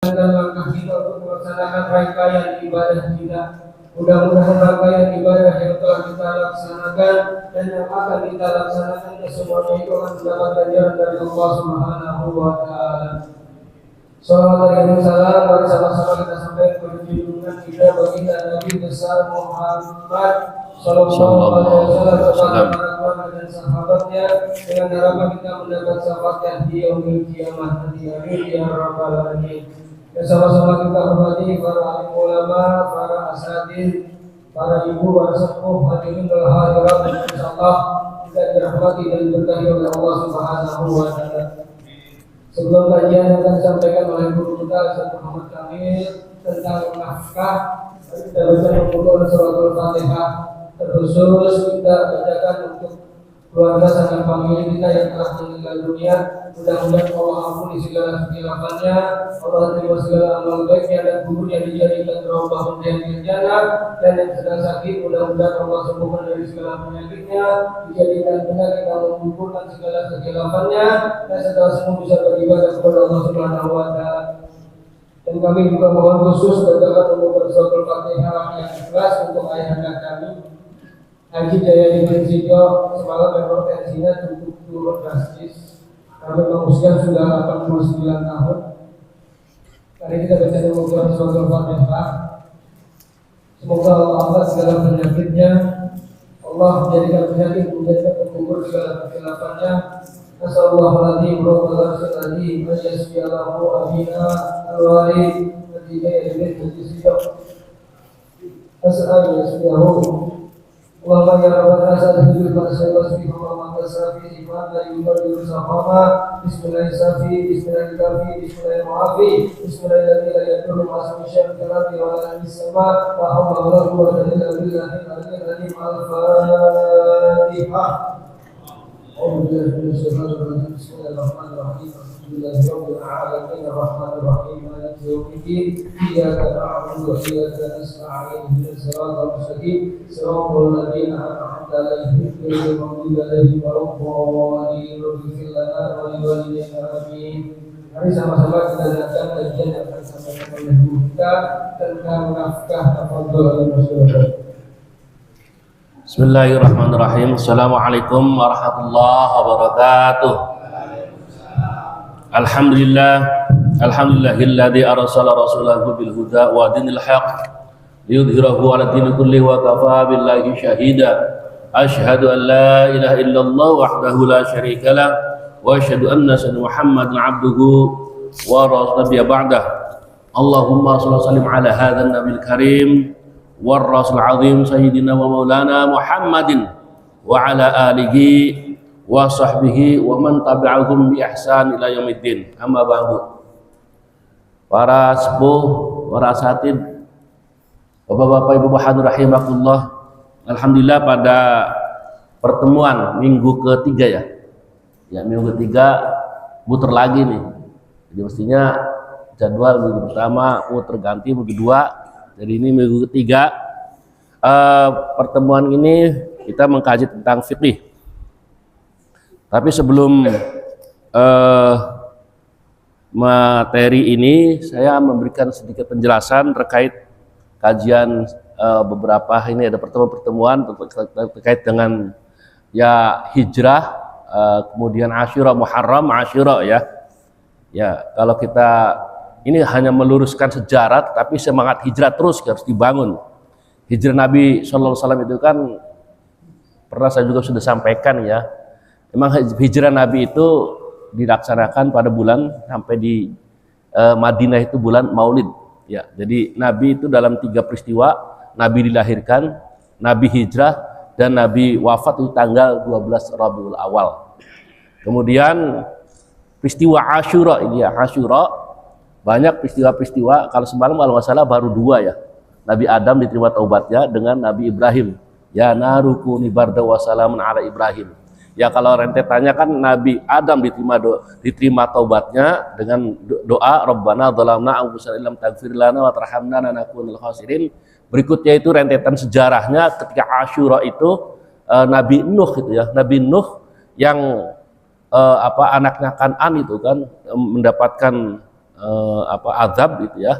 meringankan langkah kita untuk melaksanakan rangkaian ibadah kita. Mudah-mudahan rangkaian ibadah yang telah kita laksanakan dan yang akan kita laksanakan semuanya itu akan mendapat ganjaran dari Allah Subhanahu wa Ta'ala. Salawat dan salam mari sama-sama kita sampaikan kepada junjungan kita baginda Nabi besar Muhammad sallallahu alaihi wasallam kepada para keluarga dan sahabatnya dengan harapan kita mendapat syafaatnya di yaumil kiamah nanti. Amin ya rabbal alamin. Bersama-sama kita hormati para alim ulama, para asatidz, para ibu, para sepuh, hadirin wal hadirat yang insyaallah kita dirahmati dan diberkahi oleh Allah Subhanahu wa Ta'ala. Sebelum kajian akan disampaikan oleh guru kita Ustaz Muhammad Kamil tentang nafkah, kita baca membuka suratul Fatihah. Terkhusus kita bacakan untuk keluarga sanak famili kita yang telah meninggal dunia. Mudah-mudahan Allah ampuni segala kesilafannya, Allah terima segala amal baiknya dan kuburnya dijadikan rombah menjadi jannah, dan yang sedang sakit mudah-mudahan Allah sembuhkan dari segala penyakitnya, dijadikan benar kita mengumpulkan segala kesilafannya, dan setelah sembuh bisa beribadah kepada Allah Subhanahu wa Ta'ala. Dan kami juga mohon khusus bacakan membuka suratul Fatihah yang ikhlas untuk ayahanda kami Haji Jayadi bin Sijo. Semalam memang tensinya cukup turun drastis. Kami mengusia sudah 89 tahun. Mari kita baca membuka suratul Fatihah. Semoga Allah segala penyakitnya, Allah menjadikan penyakit menjadikan pengubur segala kesilafannya. Nasallallahu rabbal alamin yasbialahu abina alwari Haji bin Sijo. As'al yasbiahu Allahumma ya Rabbana as'aluka bil sayyidi Muhammad safi iman la yuqaddiru sahama bismillahirrahmanirrahim bismillahirrahmanirrahim bismillahirrahmanirrahim bismillahirrahmanirrahim la yadurru ma'asmi syai'in karati wa la nisma wa hawla wa la quwwata illa billahil aliyyil azim. Al-Fatihah. Bismillahirrahmanirrahim. Alhamdulillahirabbil alamin arrahmanir rahim maliki yaumiddin iyyaka na'budu wa iyyaka nasta'in ihdinas siratal mustaqim siratal ladzina an'amta 'alaihim ghairil maghdubi 'alaihim waladdallin. Ighfir lana wa liwalidayna amin. Mari sama-sama kita dengarkan kajian yang akan disampaikan oleh guru kita tentang nafkah. Tafadhol Rasulullah. Bismillahirrahmanirrahim. Assalamualaikum warahmatullahi wabarakatuh. Alhamdulillahilladzi arsala rasulahu bil huda wa dinil haqq liyudhhirahu 'ala dini kulli wa kafa billahi shahida. Asyhadu an la ilaha illallah wahdahu la syarika lah wa asyhadu anna sayyidina Muhammadan 'abduhu wa rasuluhu ba'dah. Allahumma shalli wa sallim 'ala hadzal nabiyil karim war rasul 'azim sayyidina wa maulana Muhammadin wa 'ala alihi wa sahbihi wa man tabi'ahum bi ihsan ila yaumiddin. Amma ba'du. Para sepuh, para asatid, Bapak-bapak, Ibu bahadur rahimakumullah. Alhamdulillah pada pertemuan minggu ketiga ya. Ya, minggu ketiga muter lagi nih. Jadi mestinya jadwal minggu pertama muter ganti minggu kedua. Jadi ini minggu ketiga. Pertemuan ini kita mengkaji tentang fikih. Tapi sebelum materi ini, saya memberikan sedikit penjelasan terkait kajian beberapa ini ada pertemuan terkait dengan ya hijrah, kemudian Asyura, Muharram, Asyura ya. Ya, kalau kita ini hanya meluruskan sejarah, tapi semangat hijrah terus harus dibangun. Hijrah Nabi Sallallahu Alaihi Wasallam itu kan pernah saya juga sudah sampaikan ya. Memang hijrah Nabi itu dilaksanakan pada bulan sampai di Madinah itu bulan Maulid ya. Jadi Nabi itu dalam 3 peristiwa, Nabi dilahirkan, Nabi hijrah, dan Nabi wafat itu tanggal 12 Rabiul Awal. Kemudian peristiwa Asyura ini ya, Asyura banyak peristiwa-peristiwa. Kalau semalam kalau nggak salah baru 2 ya. Nabi Adam diterima taubatnya dengan Nabi Ibrahim. Ya narukuni barda wa salamun ala Ibrahim. Ya kalau rentetannya kan Nabi Adam diterima taubatnya dengan doa Rabbana dhalamna anfusana illam taghfir lana wa tarhamna lanakunal khasirin. Berikutnya itu rentetan sejarahnya ketika Asyura itu Nabi Nuh itu ya, Nabi Nuh yang anaknya Kan'an itu kan mendapatkan azab gitu ya,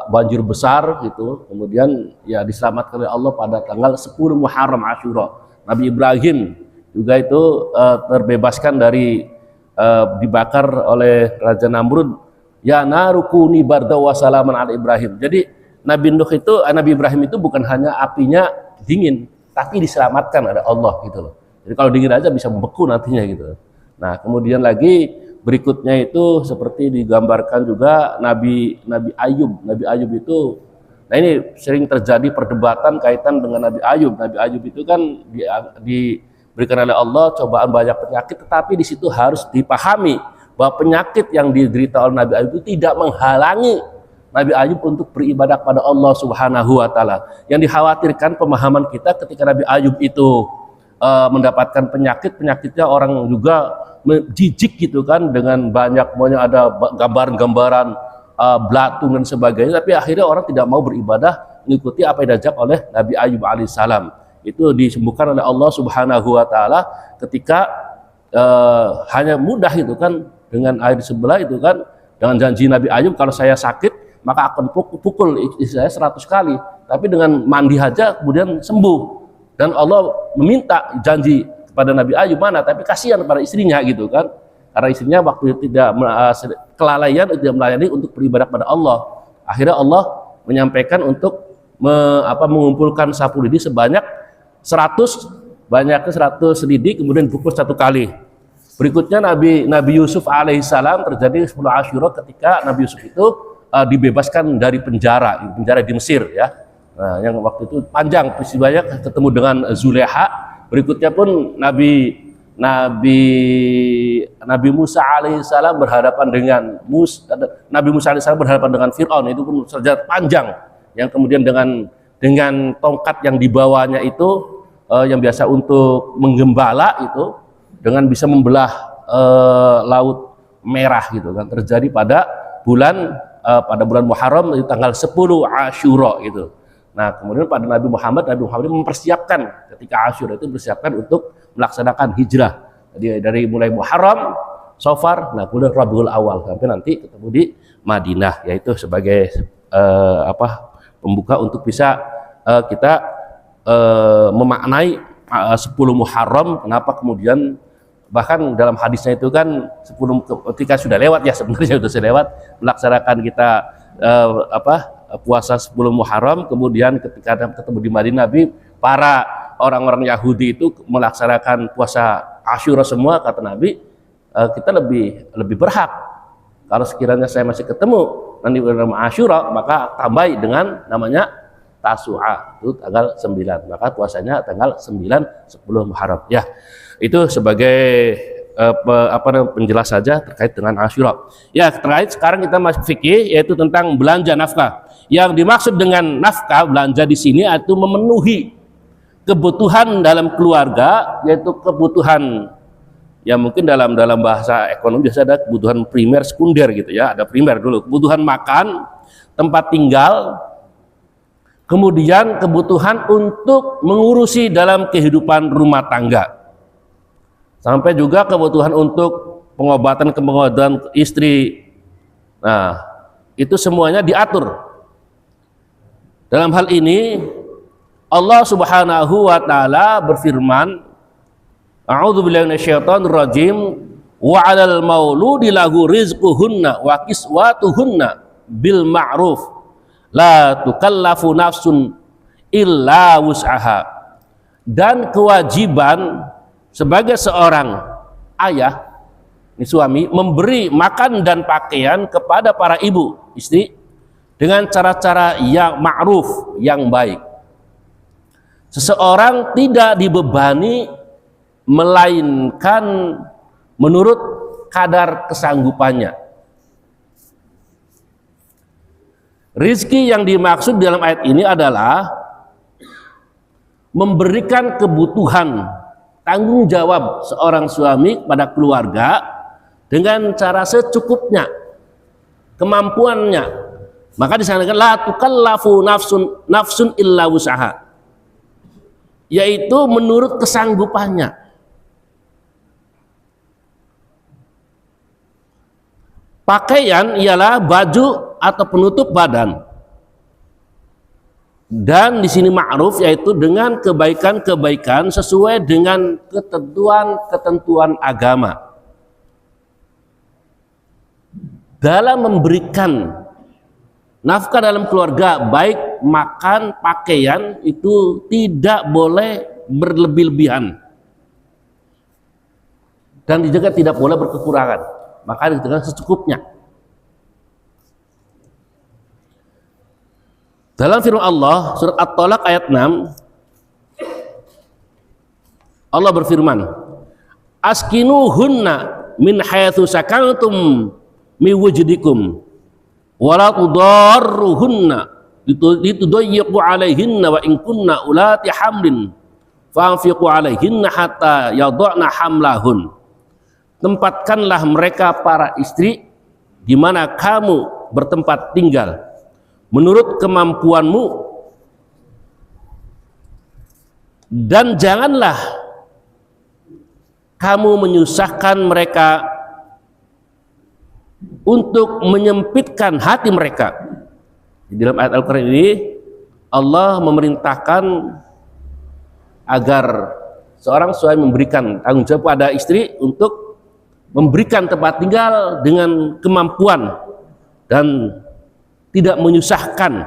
banjir besar gitu, kemudian ya diselamatkan oleh Allah pada tanggal 10 Muharram Asyura. Nabi Ibrahim juga itu terbebaskan dari dibakar oleh Raja Namrud, ya narukuni barda wa salaman ala Ibrahim. Jadi Nabi Ibrahim itu bukan hanya apinya dingin, tapi diselamatkan oleh Allah gitu loh. Jadi kalau dingin aja bisa membeku nantinya gitu. Nah, kemudian lagi berikutnya itu seperti digambarkan juga Nabi Ayub. Nabi Ayub itu, nah ini sering terjadi perdebatan kaitan dengan Nabi Ayub. Nabi Ayub itu kan diberikan oleh Allah cobaan banyak penyakit, tetapi di situ harus dipahami bahwa penyakit yang diderita oleh Nabi Ayub itu tidak menghalangi Nabi Ayub untuk beribadah kepada Allah Subhanahu wa taala. Yang dikhawatirkan pemahaman kita ketika Nabi Ayub itu mendapatkan penyakitnya orang juga jijik gitu kan, dengan banyak ada gambaran-gambaran belatung dan sebagainya, tapi akhirnya orang tidak mau beribadah mengikuti apa yang diajak oleh Nabi Ayub alaihissalam. Itu disembuhkan oleh Allah Subhanahu wa taala ketika hanya mudah itu kan, dengan air sebelah itu kan, dengan janji Nabi Ayub, kalau saya sakit maka akan pukul istri saya 100 kali, tapi dengan mandi aja kemudian sembuh. Dan Allah meminta janji kepada Nabi Ayub mana, tapi kasihan pada istrinya gitu kan, karena istrinya waktu itu tidak kelalaian, tidak melayani untuk beribadah pada Allah. Akhirnya Allah menyampaikan untuk mengumpulkan sapu lidi sebanyak 100, banyaknya 100 lidi, kemudian pukul 1 kali. Berikutnya Nabi Yusuf alaihissalam, terjadi 10 Asyura ketika Nabi Yusuf itu dibebaskan dari penjara di Mesir ya. Nah, yang waktu itu panjang peristiwanya, ketemu dengan Zulekha. Berikutnya pun Nabi Musa alaihissalam berhadapan dengan Fir'aun, itu pun sejarah panjang, yang kemudian dengan tongkat yang dibawanya itu yang biasa untuk menggembala itu, dengan bisa membelah laut merah gitu kan, terjadi pada bulan Muharram di tanggal 10 Asyura gitu. Nah, kemudian pada Nabi Muhammad mempersiapkan ketika Asyura itu mempersiapkan untuk melaksanakan hijrah. Jadi dari mulai Muharram, Safar, nah kemudian Rabiul Awal sampai nanti ketemu di Madinah, yaitu sebagai pembuka untuk bisa kita memaknai 10 Muharram. Kenapa kemudian bahkan dalam hadisnya itu kan 10 ketika sudah lewat ya, sebenarnya sudah lewat melaksanakan kita puasa 10 Muharram, kemudian ketika ketemu di Madinah, para orang-orang Yahudi itu melaksanakan puasa Asyura semua. Kata Nabi, kita lebih berhak kalau sekiranya saya masih ketemu nanti dalam Asyura, maka tambahi dengan namanya Tasu'a, itu tanggal 9, maka puasanya tanggal 9 10 Muharram ya. Itu sebagai penjelas saja terkait dengan Asyura. Ya, terkait sekarang kita masuk fikih, yaitu tentang belanja nafkah. Yang dimaksud dengan nafkah, belanja di sini itu memenuhi kebutuhan dalam keluarga, yaitu kebutuhan ya mungkin dalam bahasa ekonomi biasa ada kebutuhan primer, sekunder gitu ya. Ada primer dulu, kebutuhan makan, tempat tinggal, kemudian kebutuhan untuk mengurusi dalam kehidupan rumah tangga, sampai juga kebutuhan untuk pengobatan istri. Nah, itu semuanya diatur. Dalam hal ini Allah Subhanahu wa taala berfirman, A'udzubillahi minasyaitonirrajim, wa 'alal mauludi lahu rizquhunna wa kiswatuhunna bil ma'ruf la tukallafu nafsun illa wus'aha. Dan kewajiban sebagai seorang ayah, ini suami, memberi makan dan pakaian kepada para ibu, istri, dengan cara-cara yang ma'ruf, yang baik. Seseorang tidak dibebani melainkan menurut kadar kesanggupannya. Rizki yang dimaksud dalam ayat ini adalah memberikan kebutuhan, tanggung jawab seorang suami pada keluarga dengan cara secukupnya, kemampuannya. Maka disanakan la tukallafu nafsun illa wusaha, yaitu menurut kesanggupannya. Pakaian ialah baju atau penutup badan. Dan di sini ma'ruf, yaitu dengan kebaikan-kebaikan sesuai dengan ketentuan agama. Dalam memberikan nafkah dalam keluarga, baik makan, pakaian, itu tidak boleh berlebih-lebihan. Dan juga tidak boleh berkekurangan. Maka dikatakan secukupnya. Dalam firman Allah, surat At-Talaq ayat 6, Allah berfirman, askinuhunna min haitsu sakantum min wujdikum wa la tudarruhunna litudayyiqu alaihinna wa in kunna ulati hamlin fanfiqu alaihinna hatta yadhna hamlahun. Tempatkanlah mereka para istri di mana kamu bertempat tinggal menurut kemampuanmu, dan janganlah kamu menyusahkan mereka untuk menyempitkan hati mereka. Di dalam ayat Al-Quran ini Allah memerintahkan agar seorang suami memberikan tanggung jawab pada istri untuk memberikan tempat tinggal dengan kemampuan dan tidak menyusahkan.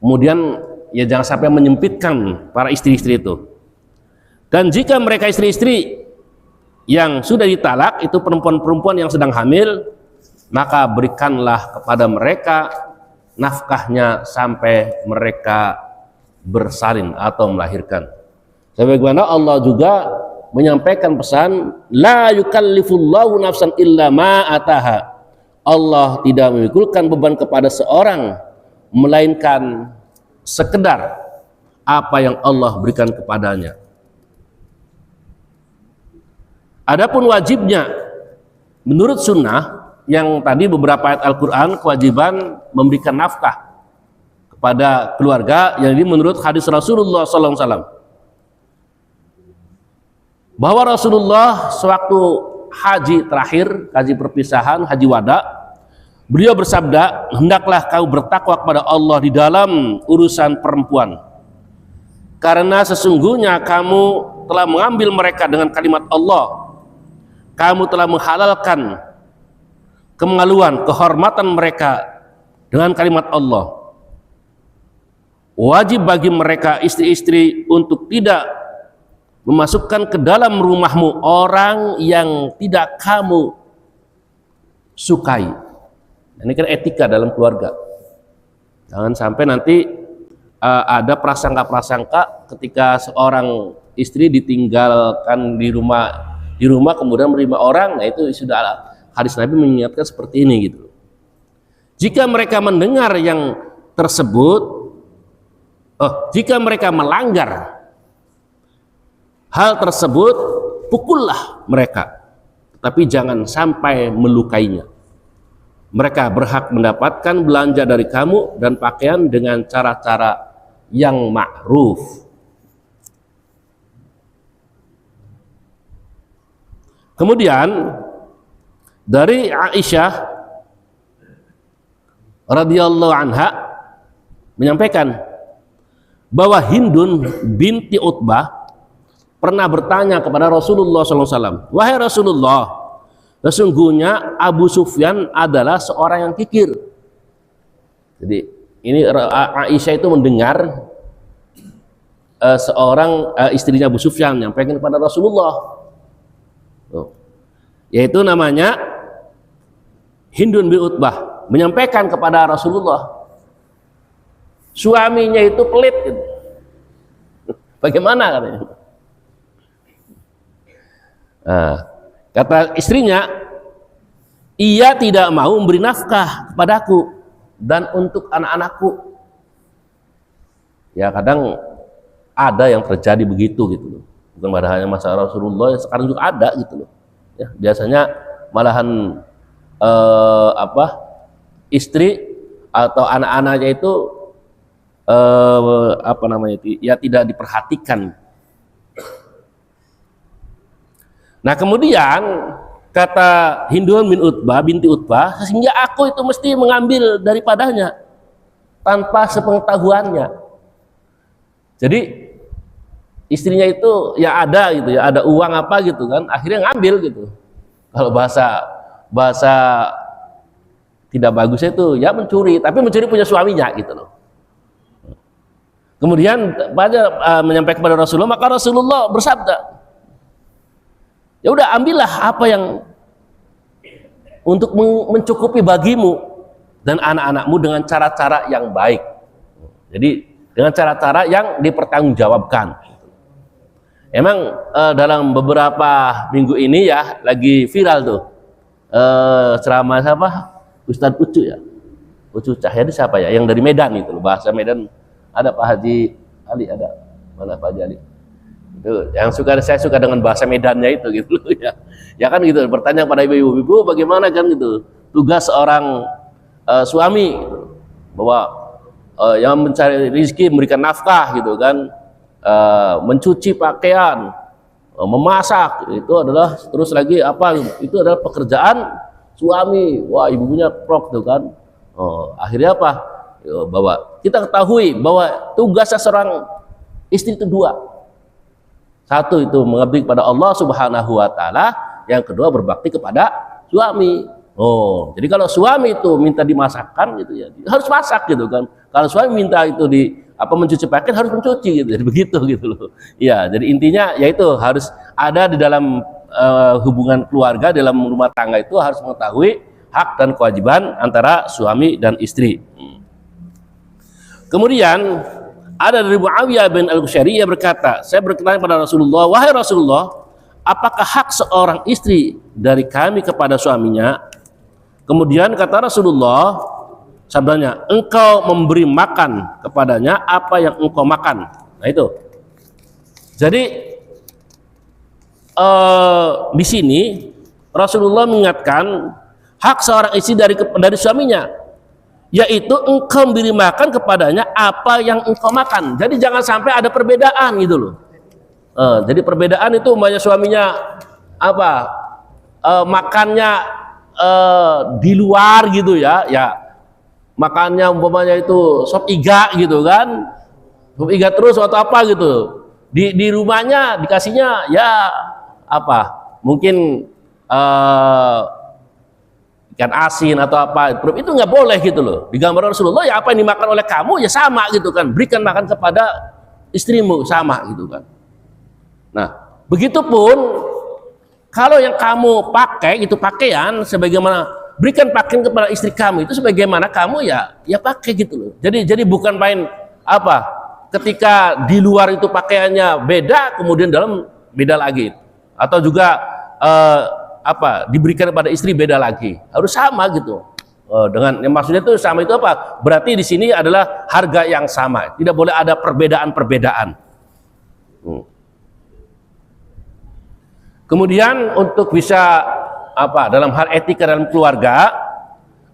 Kemudian ya jangan sampai menyempitkan para istri-istri itu. Dan jika mereka istri-istri yang sudah ditalak, itu perempuan-perempuan yang sedang hamil, maka berikanlah kepada mereka nafkahnya sampai mereka bersalin atau melahirkan. Sebagaimana Allah juga menyampaikan pesan, la yukallifullahu nafsan illa ma ataha. Allah tidak memikulkan beban kepada seorang melainkan sekedar apa yang Allah berikan kepadanya. Adapun wajibnya menurut sunnah, yang tadi beberapa ayat Al-Quran, kewajiban memberikan nafkah kepada keluarga, yang ini menurut hadis Rasulullah SAW, bahwa Rasulullah sewaktu haji terakhir, haji perpisahan, haji wada, beliau bersabda, hendaklah kau bertakwa kepada Allah di dalam urusan perempuan, karena sesungguhnya kamu telah mengambil mereka dengan kalimat Allah, kamu telah menghalalkan kemaluan, kehormatan mereka dengan kalimat Allah. Wajib bagi mereka istri-istri untuk tidak memasukkan ke dalam rumahmu orang yang tidak kamu sukai. Ini kan etika dalam keluarga. Jangan sampai nanti ada prasangka-prasangka ketika seorang istri ditinggalkan di rumah kemudian menerima orang. Nah itu sudah hadis Nabi mengingatkan seperti ini gitu. Jika mereka mendengar yang tersebut, jika mereka melanggar hal tersebut, pukullah mereka, tapi jangan sampai melukainya. Mereka berhak mendapatkan belanja dari kamu dan pakaian dengan cara-cara yang ma'ruf. Kemudian dari Aisyah radhiyallahu anha menyampaikan bahwa Hindun binti Utbah pernah bertanya kepada Rasulullah SAW, wahai Rasulullah, sesungguhnya Abu Sufyan adalah seorang yang kikir. Jadi ini Aisyah itu mendengar seorang istrinya Abu Sufyan menyampaikan kepada Rasulullah, yaitu namanya Hindun bin Utbah, menyampaikan kepada Rasulullah, suaminya itu pelit gitu. Bagaimana katanya? Kata istrinya, ia tidak mau memberi nafkah kepadaku dan untuk anak-anakku. Ya kadang ada yang terjadi begitu gitu loh. Bukan pada hanya masa Rasulullah, sekarang juga ada gitu loh. Ya, biasanya malahan istri atau anak-anaknya itu ya tidak diperhatikan. Nah kemudian kata Hindun bin Utbah binti Utbah, sehingga aku itu mesti mengambil daripadanya tanpa sepengetahuannya. Jadi istrinya itu ya ada gitu ya, ada uang apa gitu kan, akhirnya ngambil gitu. Kalau bahasa tidak bagusnya itu ya mencuri, tapi mencuri punya suaminya gitu loh. Kemudian menyampaikan kepada Rasulullah, maka Rasulullah bersabda, ya udah ambillah apa yang untuk mencukupi bagimu dan anak-anakmu dengan cara-cara yang baik. Jadi dengan cara-cara yang dipertanggungjawabkan. Emang dalam beberapa minggu ini ya lagi viral tuh ceramah siapa? Ustadz Ucu ya, Ucu Cahyadi siapa ya? Yang dari Medan itu loh, bahasa Medan. Ada Pak Haji Ali, ada mana Pak Haji Ali? Itu yang saya suka dengan bahasa Medannya itu gitu loh ya. Ya kan gitu, bertanya pada ibu-ibu bagaimana kan gitu tugas seorang suami gitu, bahwa yang mencari rezeki, memberikan nafkah gitu kan, mencuci pakaian, memasak, itu adalah terus lagi apa? Itu adalah pekerjaan suami. Wah, ibunya prok tuh kan. Akhirnya apa? Bahwa kita ketahui bahwa tugasnya seorang istri itu dua. Satu itu mengabdi kepada Allah Subhanahu wa taala, yang kedua berbakti kepada suami. Jadi kalau suami itu minta dimasakkan gitu ya, harus masak gitu kan. Kalau suami minta itu mencuci pakaian, harus mencuci gitu. Jadi begitu gitu loh. Ya, jadi intinya yaitu harus ada di dalam hubungan keluarga, dalam rumah tangga itu harus mengetahui hak dan kewajiban antara suami dan istri. Kemudian ada dari Muawiyah bin Al-Qusyari, ia berkata, saya bertanya kepada Rasulullah, wahai Rasulullah, apakah hak seorang istri dari kami kepada suaminya? Kemudian kata Rasulullah, sabdanya, engkau memberi makan kepadanya apa yang engkau makan. Nah itu. Jadi di sini Rasulullah mengingatkan hak seorang istri dari suaminya, yaitu engkau memberi makan kepadanya apa yang engkau makan. Jadi jangan sampai ada perbedaan gitu loh. Jadi perbedaan itu umpamanya suaminya makannya di luar gitu ya, makannya umpamanya itu sop iga gitu kan, sop iga terus atau apa gitu. Di rumahnya dikasihnya ya mungkin ikan asin atau apa, itu nggak boleh gitu loh. Digambar Rasulullah, ya apa yang dimakan oleh kamu ya sama gitu kan, berikan makan kepada istrimu sama gitu kan. Nah, begitupun kalau yang kamu pakai itu pakaian, sebagaimana berikan pakaian kepada istri kamu itu sebagaimana kamu ya pakai gitu loh. Jadi bukan main ketika di luar itu pakaiannya beda, kemudian dalam beda lagi, atau juga diberikan kepada istri beda lagi, harus sama gitu. Dengan yang maksudnya itu sama itu apa? Berarti di sini adalah harga yang sama, tidak boleh ada perbedaan-perbedaan. Kemudian untuk bisa dalam hal etika dalam keluarga,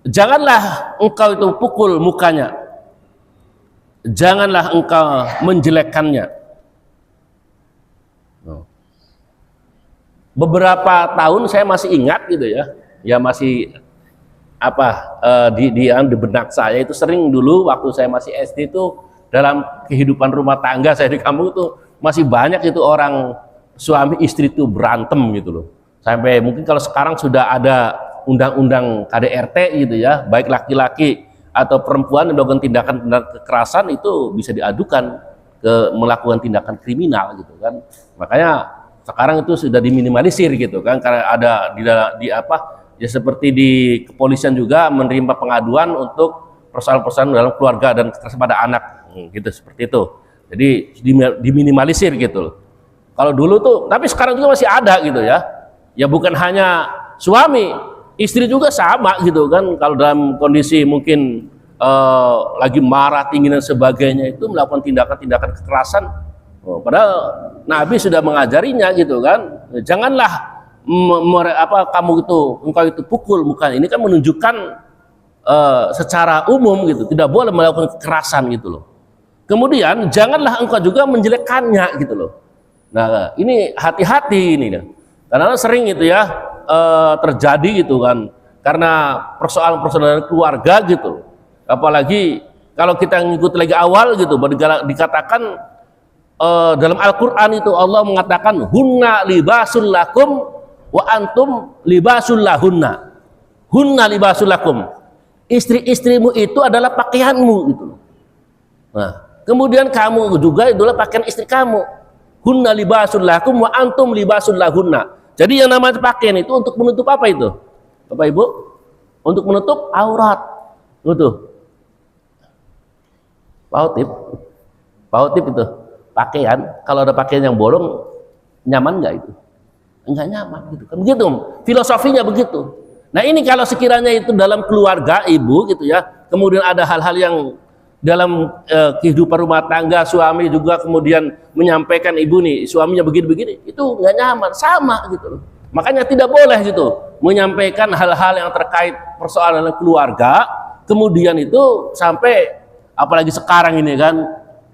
janganlah engkau itu pukul mukanya, janganlah engkau menjelekkannya. Beberapa tahun saya masih ingat gitu ya masih di benak saya itu sering dulu waktu saya masih SD itu dalam kehidupan rumah tangga saya di kampung itu masih banyak itu orang suami istri itu berantem gitu loh. Sampai mungkin kalau sekarang sudah ada undang-undang KDRT gitu ya, baik laki-laki atau perempuan yang melakukan tindakan kekerasan itu bisa diadukan melakukan tindakan kriminal gitu kan. Makanya sekarang itu sudah diminimalisir gitu kan, karena ada seperti di kepolisian juga menerima pengaduan untuk persoalan-persoalan dalam keluarga dan kekerasan pada anak gitu, seperti itu. Jadi diminimalisir gitu. Kalau dulu tuh, tapi sekarang juga masih ada gitu ya. Ya bukan hanya suami, istri juga sama gitu kan. Kalau dalam kondisi mungkin lagi marah tinggi dan sebagainya itu melakukan tindakan-tindakan kekerasan. Padahal Nabi sudah mengajarinya gitu kan. Janganlah engkau itu pukul mukanya. Ini kan menunjukkan secara umum gitu, tidak boleh melakukan kekerasan gitu loh. Kemudian janganlah engkau juga menjelekkannya gitu loh. Nah, ini hati-hati ini. Karena sering itu ya, terjadi gitu kan, karena persoalan-persoalan keluarga gitu. Apalagi kalau kita ngikut lagi awal gitu, dikatakan dalam Al-Quran itu Allah mengatakan hunna libasul lakum wa antum libasul lahunna. Hunna libasul lakum, istri-istrimu itu adalah pakaianmu gitu. Nah, kemudian kamu juga itulah pakaian istri kamu. Hunna libasul lakum wa antum libasul lahunna. Jadi yang namanya pakaian itu untuk menutup apa itu, Bapak Ibu? Untuk menutup aurat. Gitu. Pautip itu pakaian. Kalau ada pakaian yang bolong, nyaman nggak itu? Enggak nyaman gitu kan, begitu filosofinya begitu. Nah ini kalau sekiranya itu dalam keluarga ibu gitu ya, kemudian ada hal-hal yang dalam kehidupan rumah tangga, suami juga kemudian menyampaikan ibu nih suaminya begini-begini, itu nggak nyaman, sama gitu. Makanya tidak boleh gitu menyampaikan hal-hal yang terkait persoalan keluarga, kemudian itu sampai apalagi sekarang ini kan,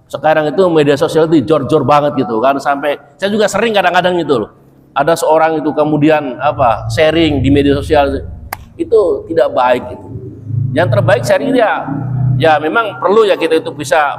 sekarang itu media sosial itu jor-jor banget gitu kan, sampai saya juga sering kadang-kadang itu loh, ada seorang itu kemudian sharing di media sosial, itu tidak baik gitu. Yang terbaik sharing ya memang perlu ya kita itu bisa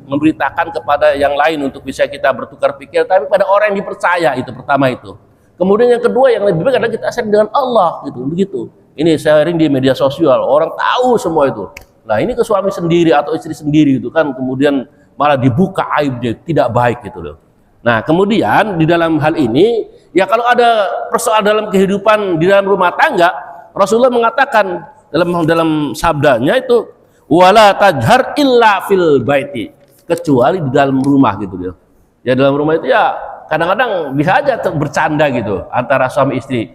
memberitakan kepada yang lain untuk bisa kita bertukar pikir, tapi pada orang yang dipercaya, itu pertama itu. Kemudian yang kedua yang lebih baik adalah kita sharing dengan Allah gitu, begitu. Ini sharing di media sosial, orang tahu semua itu. Nah ini ke suami sendiri atau istri sendiri itu kan, kemudian malah dibuka aibnya, tidak baik gitu loh. Nah kemudian di dalam hal ini ya, kalau ada persoalan dalam kehidupan di dalam rumah tangga, Rasulullah mengatakan dalam sabdanya itu wala tajhar illa fil baiti, kecuali di dalam rumah gitu loh. Ya dalam rumah itu ya kadang-kadang bisa aja bercanda gitu antara suami istri.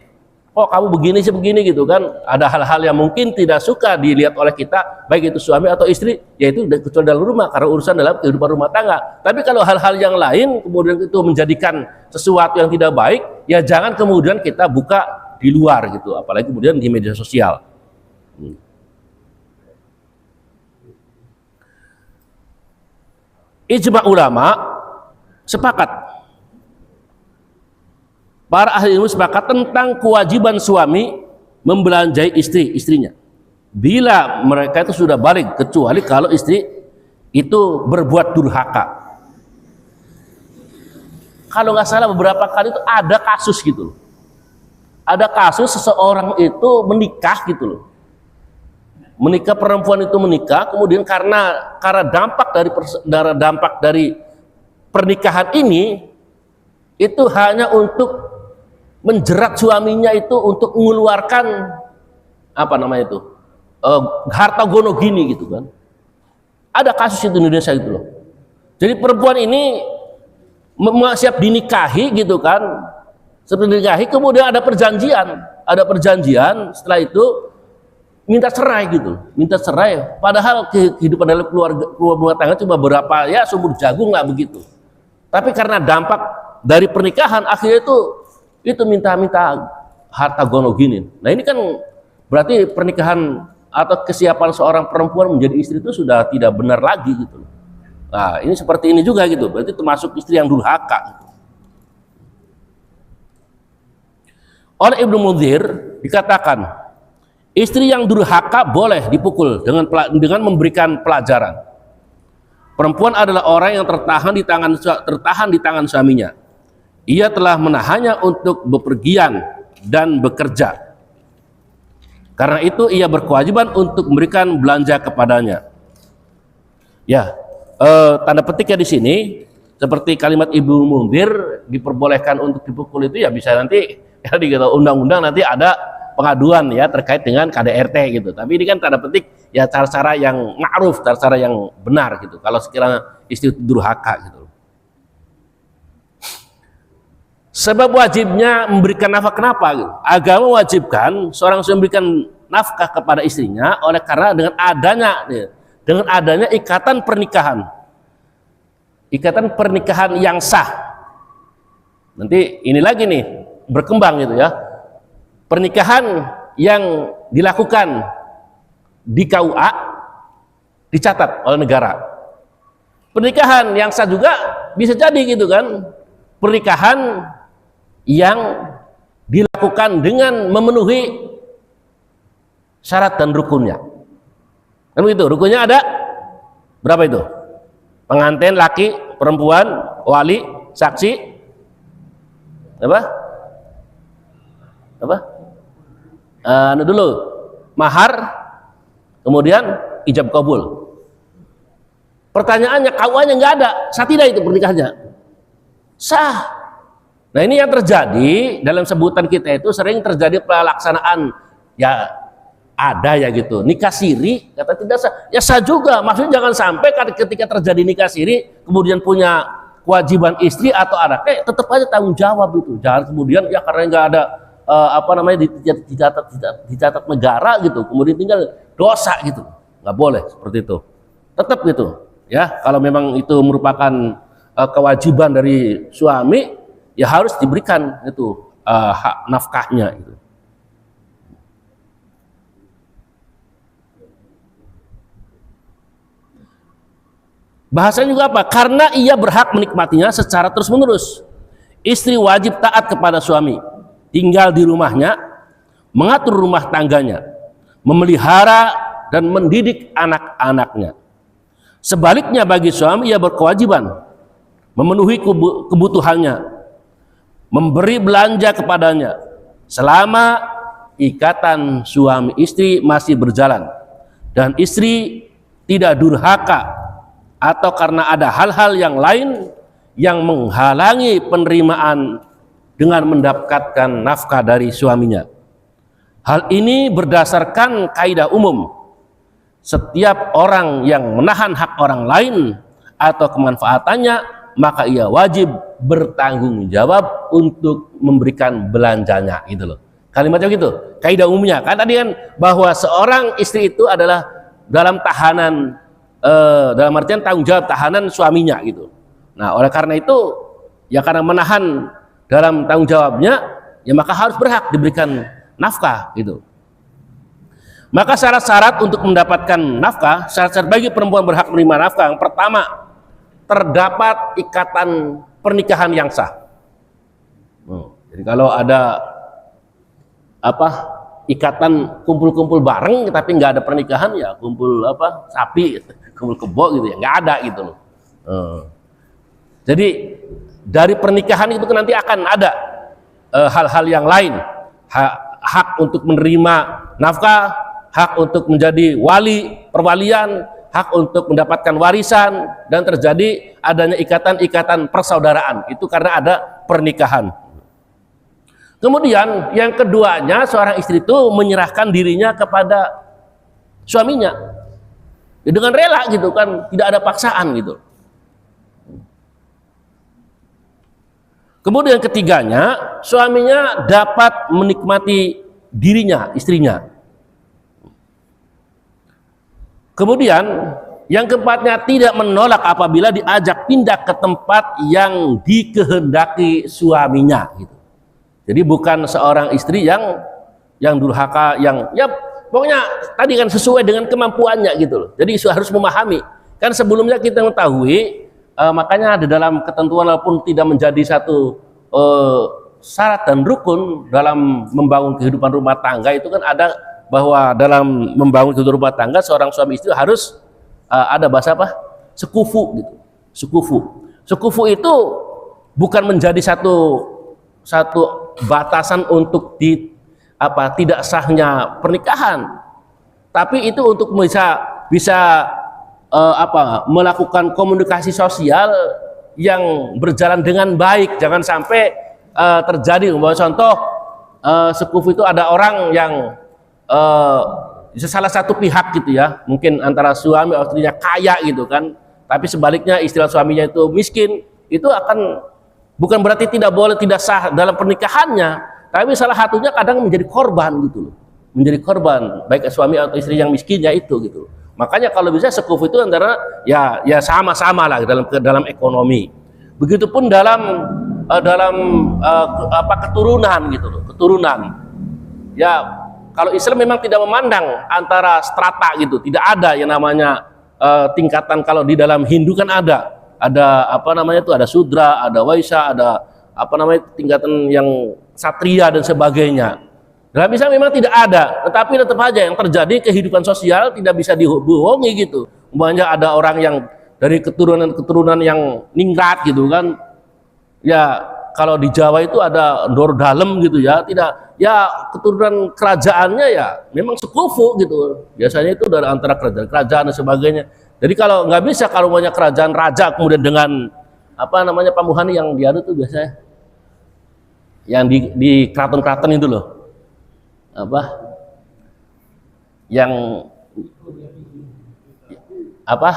Oh kamu begini sih begini gitu kan, ada hal-hal yang mungkin tidak suka dilihat oleh kita, baik itu suami atau istri, yaitu kecuali dalam rumah karena urusan dalam kehidupan rumah tangga. Tapi kalau hal-hal yang lain kemudian itu menjadikan sesuatu yang tidak baik, ya jangan kemudian kita buka di luar gitu, apalagi kemudian di media sosial. Ijma ulama sepakat, para ahli ilmu sepakat tentang kewajiban suami membelanjai istrinya bila mereka itu sudah balik, kecuali kalau istri itu berbuat durhaka. Kalau nggak salah beberapa kali itu ada kasus gitu loh. Ada kasus seseorang itu menikah gitu loh. Menikah, perempuan itu menikah, kemudian karena dampak dari pernikahan ini itu hanya untuk menjerat suaminya itu untuk mengeluarkan apa namanya itu harta gono gini gitu kan. Ada kasus itu di Indonesia gitu loh. Jadi perempuan ini siap dinikahi gitu kan, seperti dinikahi, kemudian ada perjanjian, setelah itu minta cerai gitu, minta cerai. Padahal kehidupan dalam keluarga tangga cuma berapa ya sumur jagung lah begitu. Tapi karena dampak dari pernikahan akhirnya itu minta harta gono gini. Nah ini kan berarti pernikahan atau kesiapan seorang perempuan menjadi istri itu sudah tidak benar lagi gitu. Nah ini seperti ini juga gitu, berarti termasuk istri yang durhaka gitu. Oleh Ibnu Munzir dikatakan, istri yang durhaka boleh dipukul dengan memberikan pelajaran. Perempuan adalah orang yang tertahan di tangan suaminya. Ia telah menahannya untuk bepergian dan bekerja. Karena itu ia berkewajiban untuk memberikan belanja kepadanya. Ya, tanda petiknya di sini seperti kalimat Ibnu Munzir, diperbolehkan untuk dipukul itu ya bisa nanti ya di undang-undang nanti ada pengaduan ya terkait dengan KDRT gitu. Tapi ini kan tanda petik ya cara-cara yang ma'ruf, cara-cara yang benar gitu. Kalau sekiranya istri durhaka gitu. Sebab wajibnya memberikan nafkah, kenapa gitu? Agama wajibkan seorang suami memberikan nafkah kepada istrinya oleh karena dengan adanya ikatan pernikahan yang sah. Nanti ini lagi nih berkembang gitu ya. Pernikahan yang dilakukan di KUA dicatat oleh negara. Pernikahan yang sah juga bisa jadi gitu kan. Pernikahan yang dilakukan dilakukan dengan memenuhi syarat dan rukunnya. Kan begitu, rukunnya ada berapa itu? Pengantin laki, perempuan, wali, saksi, apa? Dulu mahar, kemudian ijab kabul. Pertanyaannya, KUA-nya nggak ada, sah tidak itu pernikahannya? Sah. Nah ini yang terjadi dalam sebutan kita itu sering terjadi pelaksanaan ya ada ya gitu, nikah siri kata tidak sah, ya sah juga. Maksudnya jangan sampai ketika terjadi nikah siri kemudian punya kewajiban istri atau anaknya tetap aja tanggung jawab itu. Jangan kemudian ya karena nggak ada dicatat negara gitu, kemudian tinggal dosa gitu, nggak boleh seperti itu. Tetap gitu ya, kalau memang itu merupakan kewajiban dari suami ya harus diberikan itu hak nafkahnya gitu. Bahasanya juga apa? Karena ia berhak menikmatinya secara terus-menerus. Istri wajib taat kepada suami, tinggal di rumahnya, mengatur rumah tangganya, memelihara dan mendidik anak-anaknya. Sebaliknya bagi suami ia berkewajiban memenuhi kebutuhannya, memberi belanja kepadanya selama ikatan suami istri masih berjalan dan istri tidak durhaka atau karena ada hal-hal yang lain yang menghalangi penerimaan dengan mendapatkan nafkah dari suaminya. Hal ini berdasarkan kaidah umum, setiap orang yang menahan hak orang lain atau kemanfaatannya maka ia wajib bertanggung jawab untuk memberikan belanjanya gitu loh. Kalimatnya gitu, kaidah umumnya. Kan tadi kan bahwa seorang istri itu adalah dalam tahanan dalam artian tanggung jawab tahanan suaminya gitu. Nah, oleh karena itu ya karena menahan dalam tanggung jawabnya ya maka harus berhak diberikan nafkah gitu. Maka syarat-syarat untuk mendapatkan nafkah, syarat-syarat bagi perempuan berhak menerima nafkah, yang pertama, terdapat ikatan pernikahan yang sah. Jadi kalau ada ikatan kumpul-kumpul bareng tapi nggak ada pernikahan ya kumpul sapi, kumpul kebo gitu ya, nggak ada gitu loh. Jadi dari pernikahan itu nanti akan ada hal-hal yang lain, hak untuk menerima nafkah, hak untuk menjadi wali perwalian, hak untuk mendapatkan warisan, dan terjadi adanya ikatan-ikatan persaudaraan itu karena ada pernikahan. Kemudian yang keduanya, seorang istri itu menyerahkan dirinya kepada suaminya ya, dengan rela gitu kan, tidak ada paksaan gitu. Kemudian ketiganya, suaminya dapat menikmati dirinya, istrinya. Kemudian yang keempatnya, tidak menolak apabila diajak pindah ke tempat yang dikehendaki suaminya gitu. Jadi bukan seorang istri yang durhaka, yang ya pokoknya tadi kan sesuai dengan kemampuannya gitu loh. Jadi harus memahami. Kan sebelumnya kita mengetahui makanya di dalam ketentuan walaupun tidak menjadi satu syarat dan rukun dalam membangun kehidupan rumah tangga itu kan ada bahwa dalam membangun kehidupan rumah tangga seorang suami istri harus ada bahasa apa? Sekufu gitu. Sekufu. Sekufu itu bukan menjadi satu batasan untuk tidak sahnya pernikahan. Tapi itu untuk bisa melakukan komunikasi sosial yang berjalan dengan baik. Jangan sampai terjadi contoh sekufu itu ada orang yang salah satu pihak gitu ya, mungkin antara suami atau istrinya kaya gitu kan, tapi sebaliknya istri suaminya itu miskin, itu akan bukan berarti tidak sah dalam pernikahannya, tapi salah satunya kadang menjadi korban gitu loh, menjadi korban baik suami atau istri yang miskinnya itu gitu. Makanya kalau bisa sekufu itu antara ya sama-sama lah dalam ekonomi. Begitupun dalam keturunan gitu loh, keturunan. Ya kalau Islam memang tidak memandang antara strata gitu, tidak ada yang namanya tingkatan. Kalau di dalam Hindu kan ada ada Sudra, ada Waisya, ada apa namanya tingkatan yang satria dan sebagainya. Dalam Islam memang tidak ada, tetapi tetap aja yang terjadi kehidupan sosial tidak bisa dibohongi gitu. Umpamanya ada orang yang dari keturunan yang ningrat gitu kan, ya kalau di Jawa itu ada Ndoro Dalem gitu ya, tidak ya keturunan kerajaannya ya memang sekufu gitu. Biasanya itu dari antara kerajaan dan sebagainya. Jadi kalau nggak bisa kalau banyak kerajaan raja kemudian dengan apa namanya pamuhani yang diadu tuh biasanya yang di keraton-keraton itu loh. Apa yang apa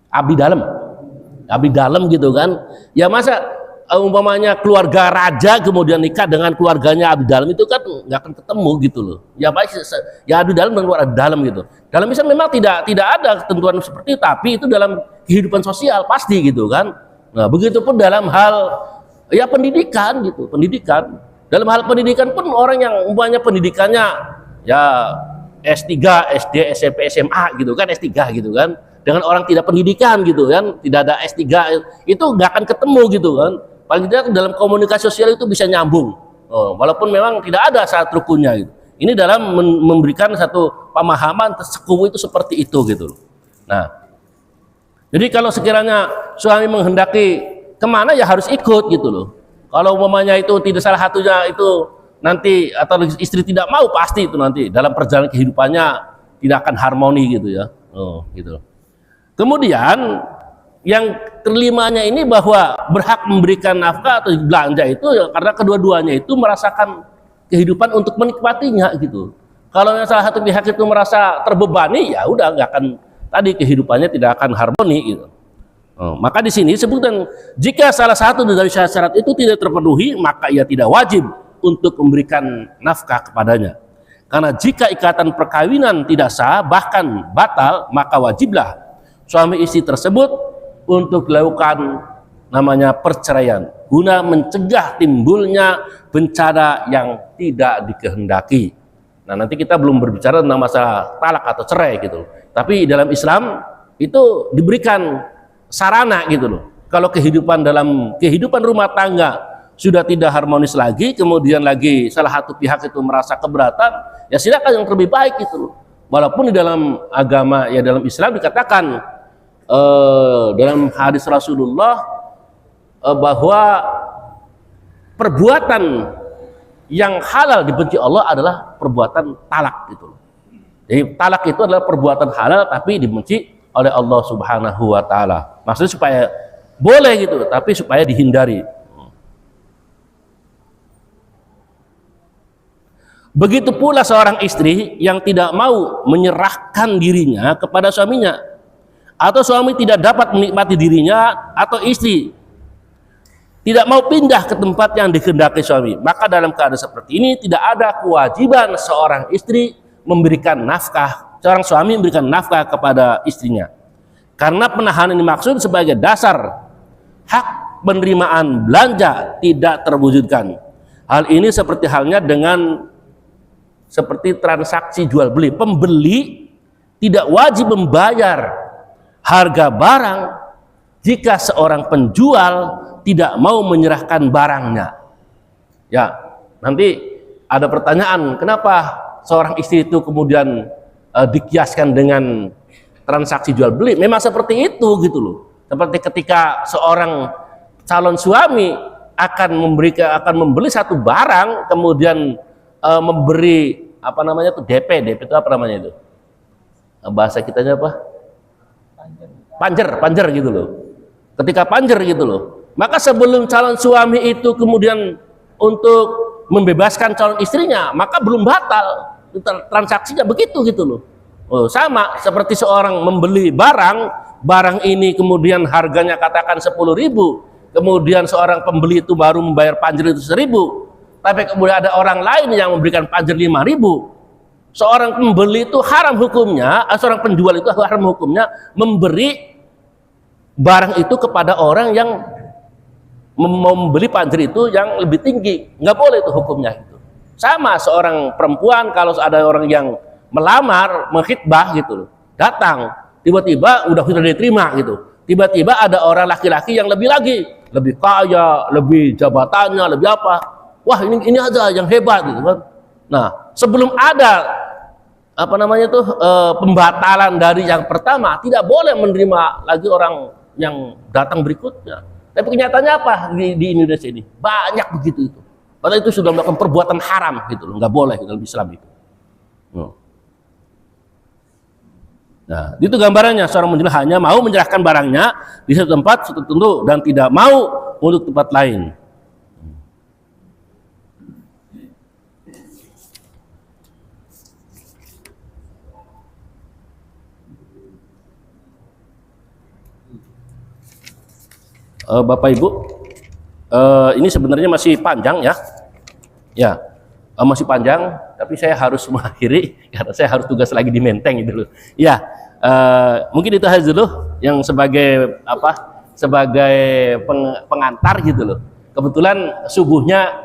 abdi dalam gitu kan ya, masa umpamanya keluarga raja kemudian nikah dengan keluarganya abdi dalam itu kan nggak akan ketemu gitu loh ya, pasti ya abdi dalam dan keluarga dalam gitu. Dalam Islam memang tidak ada ketentuan seperti itu, tapi itu dalam kehidupan sosial pasti gitu kan. Nah begitupun dalam hal ya pendidikan gitu, pendidikan. Dalam hal pendidikan pun orang yang umpamanya pendidikannya ya S3, SD, SMP, SMA gitu kan, S3 gitu kan, dengan orang tidak pendidikan gitu kan, tidak ada S3 itu nggak akan ketemu gitu kan. Paling tidak dalam komunikasi sosial itu bisa nyambung. Walaupun memang tidak ada syarat rukunnya gitu. Ini dalam memberikan satu pemahaman sekufu itu seperti itu gitu. Nah, jadi kalau sekiranya suami menghendaki kemana ya harus ikut gitu loh. Kalau umpamanya itu tidak salah satunya itu nanti atau istri tidak mau, pasti itu nanti dalam perjalanan kehidupannya tidak akan harmoni gitu ya. Gitu. Kemudian yang kelimanya ini bahwa berhak memberikan nafkah atau belanja itu ya karena kedua-duanya itu merasakan kehidupan untuk menikmatinya gitu. Kalau yang salah satu pihak itu merasa terbebani ya udah nggak akan, tadi kehidupannya tidak akan harmoni gitu. Maka di sini disebutkan jika salah satu dari syarat-syarat itu tidak terpenuhi maka ia tidak wajib untuk memberikan nafkah kepadanya. Karena jika ikatan perkawinan tidak sah bahkan batal maka wajiblah suami istri tersebut untuk dilakukan namanya perceraian guna mencegah timbulnya bencana yang tidak dikehendaki. Nah nanti kita belum berbicara tentang masalah talak atau cerai gitu. Tapi dalam Islam itu diberikan sarana gitu loh. Kalau dalam kehidupan rumah tangga sudah tidak harmonis lagi, kemudian lagi salah satu pihak itu merasa keberatan, ya silakan yang terlebih baik gitu loh. Walaupun di dalam agama ya dalam Islam dikatakan dalam hadis Rasulullah bahwa perbuatan yang halal dibenci Allah adalah perbuatan talak gitu loh. Jadi talak itu adalah perbuatan halal tapi dibenci oleh Allah Subhanahu wa taala. Maksudnya supaya boleh gitu, tapi supaya dihindari. Begitu pula seorang istri yang tidak mau menyerahkan dirinya kepada suaminya, atau suami tidak dapat menikmati dirinya, atau istri tidak mau pindah ke tempat yang dikehendaki suami, maka dalam keadaan seperti ini tidak ada kewajiban seorang istri memberikan nafkah, seorang suami memberikan nafkah kepada istrinya. Karena penahanan ini maksud sebagai dasar hak penerimaan belanja tidak terwujudkan. Hal ini seperti halnya dengan seperti transaksi jual beli. Pembeli tidak wajib membayar harga barang jika seorang penjual tidak mau menyerahkan barangnya. Ya, nanti ada pertanyaan, kenapa seorang istri itu kemudian dikiaskan dengan transaksi jual beli? Memang seperti itu gitu loh. Seperti ketika seorang calon suami akan membeli satu barang, kemudian memberi apa namanya itu DP itu apa namanya itu? Bahasa kitanya apa? Panjer gitu loh. Ketika panjer gitu loh. Maka sebelum calon suami itu kemudian untuk membebaskan calon istrinya, maka belum batal transaksinya, begitu gitu loh. Sama seperti seorang membeli barang ini kemudian harganya katakan 10.000, kemudian seorang pembeli itu baru membayar panjer itu 1.000, tapi kemudian ada orang lain yang memberikan panjer 5.000. Seorang pembeli itu haram hukumnya, seorang penjual itu haram hukumnya memberi barang itu kepada orang yang membeli panjer itu yang lebih tinggi. Nggak boleh itu hukumnya itu. Sama seorang perempuan kalau ada orang yang melamar, mengkhitbah gitu loh, datang, tiba-tiba sudah diterima gitu. Tiba-tiba ada orang laki-laki yang lebih lagi lebih kaya, lebih jabatannya, lebih apa. Wah, ini aja yang hebat gitu kan. Nah, sebelum ada apa namanya tuh pembatalan dari yang pertama, tidak boleh menerima lagi orang yang datang berikutnya. Tapi kenyataannya apa di Indonesia ini? Banyak begitu itu. Padahal itu sudah melakukan perbuatan haram gitu loh, nggak boleh dalam Islam itu. Nah, itu gambarannya, seorang menjual hanya mau menyerahkan barangnya di satu tempat tertentu dan tidak mau untuk tempat lain. Bapak Ibu, ini sebenarnya masih panjang ya, masih panjang, tapi saya harus mengakhiri karena saya harus tugas lagi di Menteng gitu loh. Ya, mungkin itu aja dulu yang sebagai pengantar gitu loh. Kebetulan subuhnya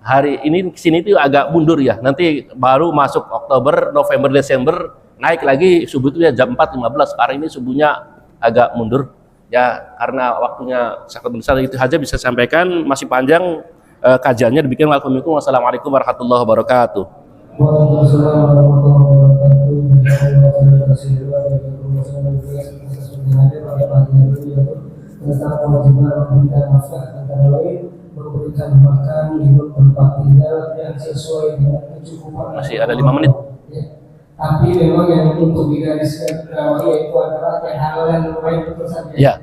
hari ini kesini itu agak mundur ya. Nanti baru masuk Oktober, November, Desember naik lagi subuh itu ya jam 4.15. Sekarang ini subuhnya agak mundur. Ya, karena waktunya sangat besar, itu saja bisa sampaikan, masih panjang kajiannya. Demikian, wassalamualaikum warahmatullahi wabarakatuh. Waalaikumsalam warahmatullahi wabarakatuh. Tentang kewajiban memberikan nafkah antara lain memberikan makan, minum, tempat tinggal yang sesuai dengan kecukupan. Masih ada 5 menit. Tapi memang yang untuk digariskan yaitu adalah hal yang lumayan betul saja. Ya.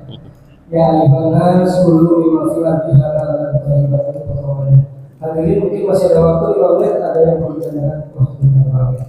Ya, ibadah 10 lima filati halal dan ibadah itu pertolongan. Hadirin mungkin masih ada waktu 5 menit, ada yang perlu ditanyakan.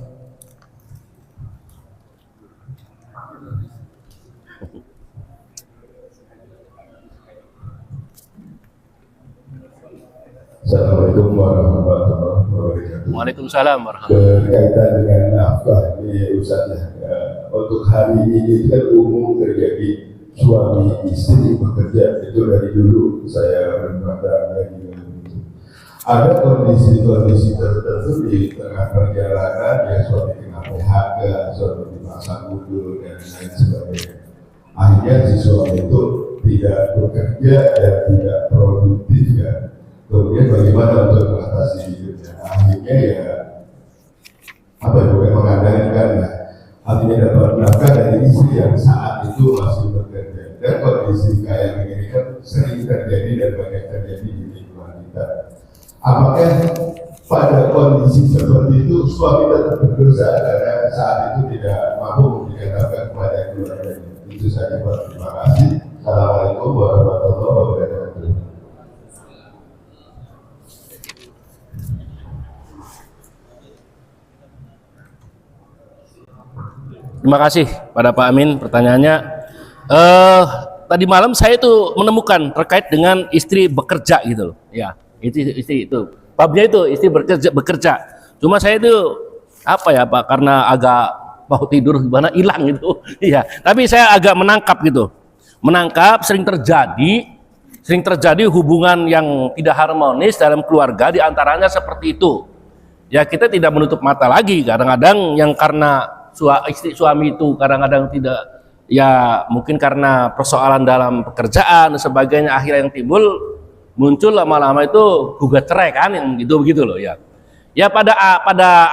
Assalamualaikum warahmatullahi wabarakatuh. Waalaikumsalam warahmatullahi wabarakatuh. Berkaitan dengan nafkah ini Ustaz ya, untuk hari ini kan umum terjadi suami istri bekerja, itu dari dulu saya berpandang dari ada kondisi-kondisi tertentu di tengah perjalanan ya, suami kena PHK, suami dipaksa mundur dan lain sebagainya. Akhirnya si suami itu tidak bekerja dan tidak produktif ya. Kemudian bagaimana untuk mengatasi hidupnya? Akhirnya ya bukan mengandalkan ya, akhirnya dapat nafkah dari istri yang saat itu masih bekerja. Dan kondisi kayak begini kan sering terjadi dan banyak terjadi di lingkungan kita. Apakah pada kondisi seperti itu suami tetap berdosa karena saat itu tidak mampu memberikan nafkah kepada keluarganya? Itu saja Pak. Terima kasih. Assalamualaikum warahmatullahi wabarakatuh. Terima kasih pada Pak Amin pertanyaannya. Tadi malam saya itu menemukan terkait dengan istri bekerja gitu loh. Ya, istri itu. Babnya itu istri bekerja. Cuma saya itu Pak, karena agak mau tidur gimana hilang gitu. Iya, tapi saya agak menangkap gitu. Menangkap sering terjadi hubungan yang tidak harmonis dalam keluarga, di antaranya seperti itu. Ya, kita tidak menutup mata lagi. Kadang-kadang yang karena istri suami itu kadang-kadang tidak, ya mungkin karena persoalan dalam pekerjaan dan sebagainya, akhirnya yang muncul lama-lama itu gugat cerai kan, yang begitu loh ya. Ya pada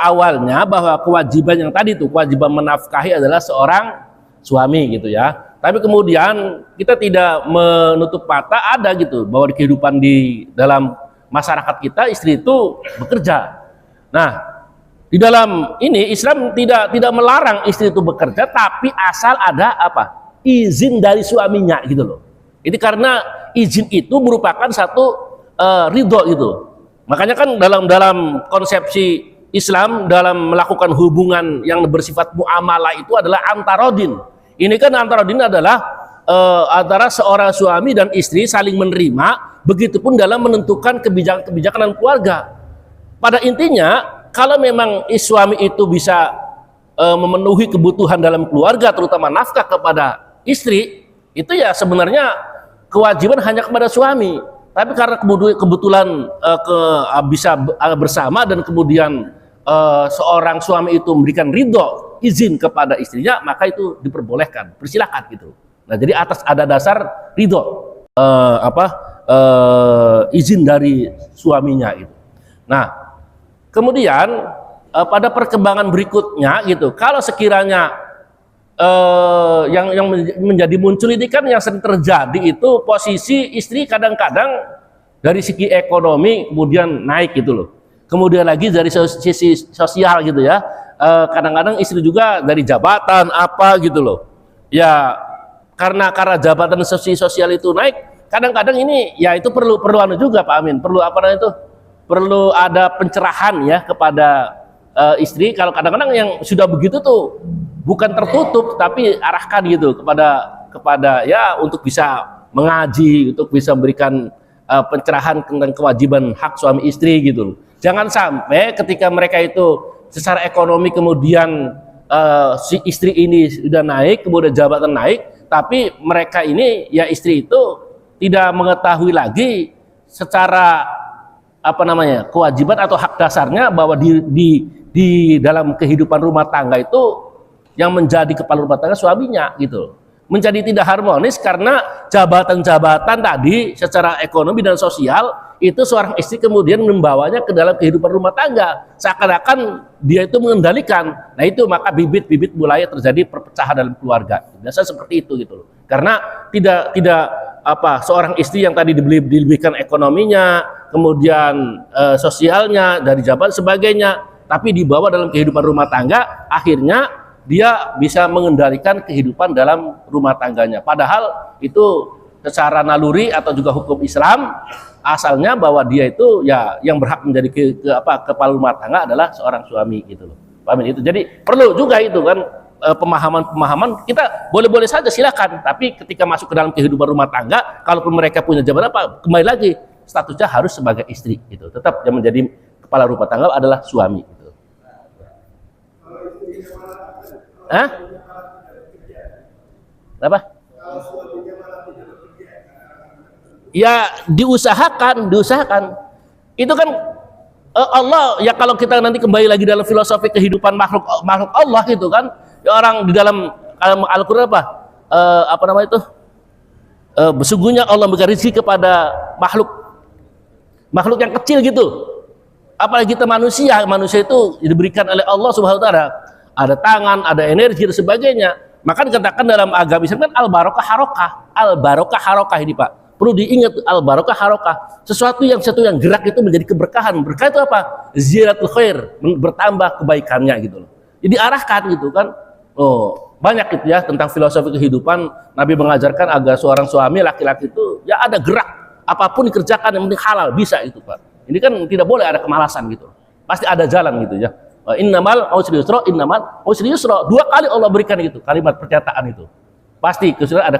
awalnya bahwa kewajiban yang tadi itu, kewajiban menafkahi adalah seorang suami gitu ya. Tapi kemudian kita tidak menutup mata ada gitu bahwa di kehidupan di dalam masyarakat kita istri itu bekerja. Nah, di dalam ini Islam tidak melarang istri itu bekerja, tapi asal ada izin dari suaminya gitu loh. Ini karena izin itu merupakan satu ridho gitu. Makanya kan dalam konsepsi Islam dalam melakukan hubungan yang bersifat muamalah itu adalah antarodin. Ini kan antarodin adalah antara seorang suami dan istri saling menerima, begitupun dalam menentukan kebijakan dan keluarga. Pada intinya, kalau memang suami itu bisa memenuhi kebutuhan dalam keluarga, terutama nafkah kepada istri, itu ya sebenarnya kewajiban hanya kepada suami. Tapi karena kebetulan bisa bersama dan kemudian seorang suami itu memberikan ridho, izin kepada istrinya, maka itu diperbolehkan, persilakan gitu. Nah, jadi ada dasar ridho izin dari suaminya itu. Nah, kemudian pada perkembangan berikutnya gitu, kalau sekiranya yang menjadi muncul ini kan yang sering terjadi itu posisi istri kadang-kadang dari segi ekonomi kemudian naik gitu loh. Kemudian lagi dari sisi sosial gitu ya. Kadang-kadang istri juga dari jabatan apa gitu loh. Ya karena jabatan sosial itu naik, kadang-kadang ini ya itu perlu anu juga Pak Amin, perlu apa namanya itu? Perlu ada pencerahan ya kepada istri. Kalau kadang-kadang yang sudah begitu tuh bukan tertutup tapi arahkan gitu kepada ya untuk bisa mengaji, untuk bisa memberikan pencerahan tentang kewajiban hak suami istri gitu loh. Jangan sampai ketika mereka itu secara ekonomi kemudian si istri ini sudah naik, kemudian jabatan naik, tapi mereka ini ya istri itu tidak mengetahui lagi secara apa namanya kewajiban atau hak dasarnya bahwa di dalam kehidupan rumah tangga itu yang menjadi kepala rumah tangga suaminya gitu. Menjadi tidak harmonis karena jabatan-jabatan tadi secara ekonomi dan sosial itu seorang istri kemudian membawanya ke dalam kehidupan rumah tangga seakan-akan dia itu mengendalikan. Nah itu maka bibit-bibit mulai terjadi perpecahan dalam keluarga. Biasa seperti itu gitu loh. Karena tidak apa seorang istri yang tadi dilebihkan ekonominya, kemudian sosialnya dari jabatan sebagainya, tapi dibawa dalam kehidupan rumah tangga, akhirnya dia bisa mengendalikan kehidupan dalam rumah tangganya. Padahal itu secara naluri atau juga hukum Islam asalnya bahwa dia itu ya yang berhak menjadi kepala rumah tangga adalah seorang suami gitu loh. Paham itu. Jadi perlu juga itu kan pemahaman kita boleh-boleh saja silakan, tapi ketika masuk ke dalam kehidupan rumah tangga, kalaupun mereka punya jabatan apa, kembali lagi statusnya harus sebagai istri gitu. Tetap yang menjadi kepala rumah tangga adalah suami gitu. Hah? Apa? Ya diusahakan. Itu kan Allah ya kalau kita nanti kembali lagi dalam filosofi kehidupan makhluk Allah gitu kan. Ya orang di dalam Al-Qur'an apa namanya itu? Sesungguhnya Allah memberikan rezeki kepada makhluk yang kecil gitu. Apalagi kita manusia itu diberikan oleh Allah Subhanahu wa taala. Ada tangan, ada energi dan sebagainya. Maka dikatakan dalam agama Islam kan al-barokah harokah ini Pak. Perlu diingat al-barokah harokah. Sesuatu yang gerak itu menjadi keberkahan. Berkah itu apa? Ziyaratul khair, bertambah kebaikannya gitu loh. Jadi arahkan gitu kan. Oh, banyak itu ya tentang filosofi kehidupan. Nabi mengajarkan agar seorang suami laki-laki itu ya ada gerak. Apapun dikerjakan yang penting halal, bisa itu Pak. Ini kan tidak boleh ada kemalasan gitu. Pasti ada jalan gitu ya. Innamal usri yusra, innamal usri yusra. 2 kali Allah berikan itu kalimat perkataan itu. Pasti kesulitan ada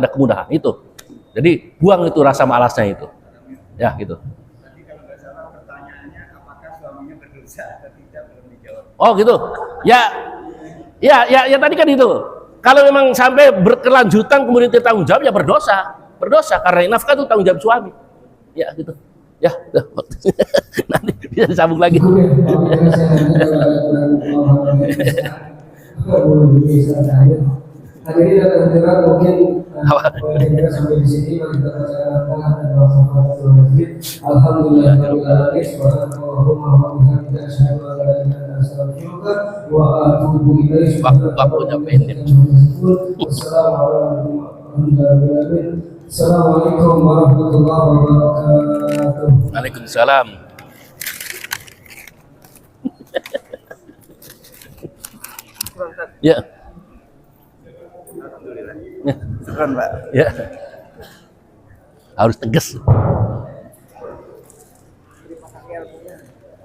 kemudahan, itu. Jadi buang itu rasa malasnya itu. Ya gitu. Tadi kalau nggak salah pertanyaannya apakah suaminya berdosa atau tidak belum dijawab. Oh gitu. Ya tadi kan itu. Kalau memang sampai berkelanjutan kemudian tidak tanggung jawab ya berdosa karena nafkah itu tanggung jawab suami. Ya gitu. Ya, nanti bisa disambung lagi. Hadirin dan hadirat mungkin kita sampai di sini mari kita bacakan dan alhamdulillahirabbil alamin subhanallahumma wa bihamdika asyhadu an la ilaha illa anta astaghfiruka wa atubu ilaik. Assalamualaikum warahmatullahi wabarakatuh. Waalaikumsalam. Ya. Syukran Pak. Ya. Harus tegas.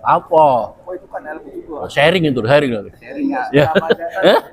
Apa? Oh itu kan ilmu juga. Sharing itu, sharing. Sharing Ya. apa aja kan